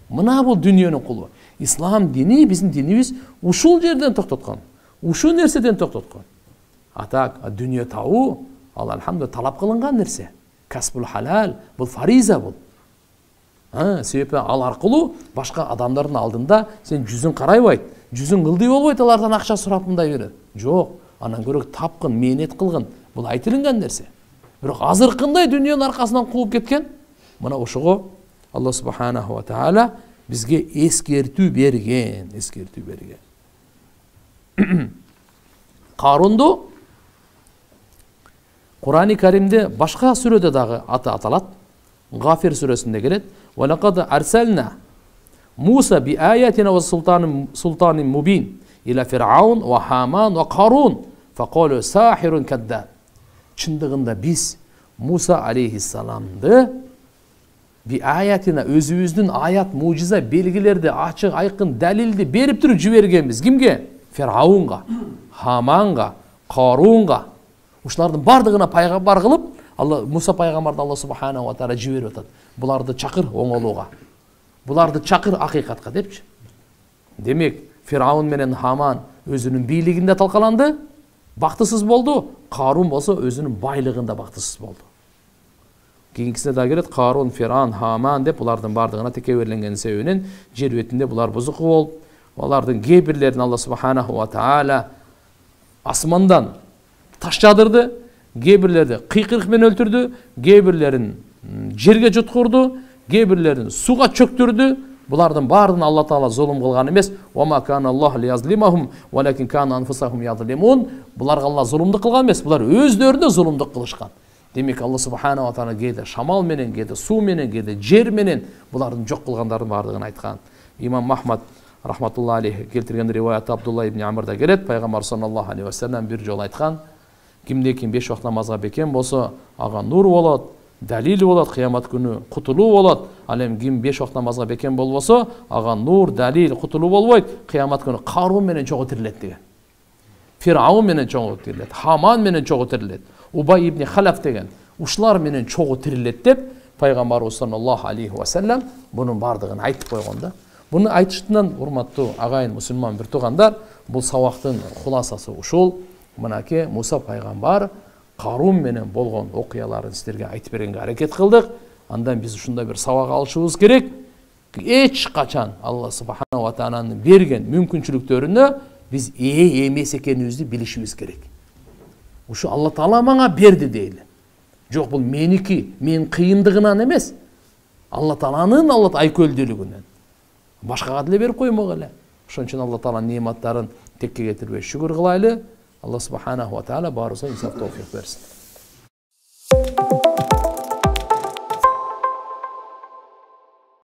Мына бул дүнүйөнүн кулу. Ислам дини, биздин динибиз ушул жерден токтоткон. Ушул нерседен токтоткон. Атак, дүнүйө табуу, ал алхамдулилlah талап кылынган нерсе. Касбул халал, бул фариза бул. Себеби ал аркылуу башка адамдардын алдында сен жүзүң карайбайт, жүзүң ылдый болбойт алардан акча сурап мындай берет. Жок, анан көрөк тапкын, мээнет кылгын. Бул айтылган нерсе. Бирок азыркындай дүнүйөнүн аркасынан кууп кеткен. Мына ошого Алла субханаху ва тааля бизге эскертүү берген, Карунду Кур'ан-ы Каримде башка сүрөдө дагы аты аталат. Гафир сүрөсүндө келет. Ва лакад арсална Муса би аятина ва султанин мубин ила Фир'аун ва Хаман ва Карун факалу сахирун каддаб. Чындыгында биз Муса алейхиссаламды би аятина өзүбүздүн аят, мужиза, белгилерди, ачык, айкын, далилди берип туруп жибергенбиз. Кимге? Фир'аунга, Хаманга, Карунга. Ушулардын бардыгына пайгамбар кылып, Муса пайгамбарды Алла субханаху ва тааля жиберип атат. Буларды чакыр оңолууга. Буларды чакыр акыйкатка депчи. Демек, Фир'аун менен Хаман өзүнүн бийлигинде талкаланды, бактысыз болду. Карун болсо өзүнүн байлыгында бактысыз болду. Кийинкисине да келет, Карун, Фир'аун, Хаман деп булардын бардыгына текеберленген себебинен жер бетинде булар бузуку болуп, алардын кээ бирлерин Алла субханаху ва тааля асмандан таш жадырды, кээ бирлерди кыйкырык менен өлтүрдү, кээ бирлерин жерге жуткурду, кээ бирлерин суга чөктүрдү. Булардын баарын Алла таала зулум кылган эмес. Ва ма кана Аллаху лиязлимахум валакин кана анфусахум язлимун. Буларга Алла зулумдук кылган эмес, булар өздөрүнө зулумдук кылышкан. Демек Алла субханаху ва тааля кээде шамал менен, кээде суу менен, кээде жер менен булардын жок кылгандарын баардыгын айткан. Имам Махмад рахматуллахи алейхи келтирген риваят Абдулла ибн Амрда келет. Пайгамбар саллаллаху алейхи ва саллям бир жолу айткан: кимде ким 5 вакыт намазга бекем болсо, ага нур болот, далил болот, кыямат күнү кутулуу болот. Ал эми ким 5 вакыт намазга бекем болбосо, ага нур, далил, кутулуу болбойт. Кыямат күнү Карун менен чогуу тирилет деген. Фир'аун менен чогуу тирилет, Хаман менен чогуу тирилет, Убай ибн Халаф деген ушулар менен чогуу тирилет деп пайгамбарыбыз саллаллаху алейхи ва саллям бунун бардыгын айтып койгон да. Буну айтыштынан урматтуу агайын мусулман бир туугандар, бул сабактын хуласасы ушул. Мынакей Муса пайгамбар Карун менен болгон окуяларын силерге айтып бергенге аракет кылдык. Андан биз ушундай бир сабак алышыбыз керек. Эч качан Алла субханаху ва тааланын берген мүмкүнчүлүктөрүнө биз эмес экенибизди билишибиз керек. Ушу Алла таала мага берди дейли. Жок, бул меники, мен кыйындыгынан эмес. Алла тааланын айкөлдүүлүгүнөн. Башкага деле берип коймок эле. Ошон үчүн Алла тааланын неаматтарын текке кетирбей шүгүр кылайлы. Алла субханаху ва таала баарыбызга инсаф тауфик берсин.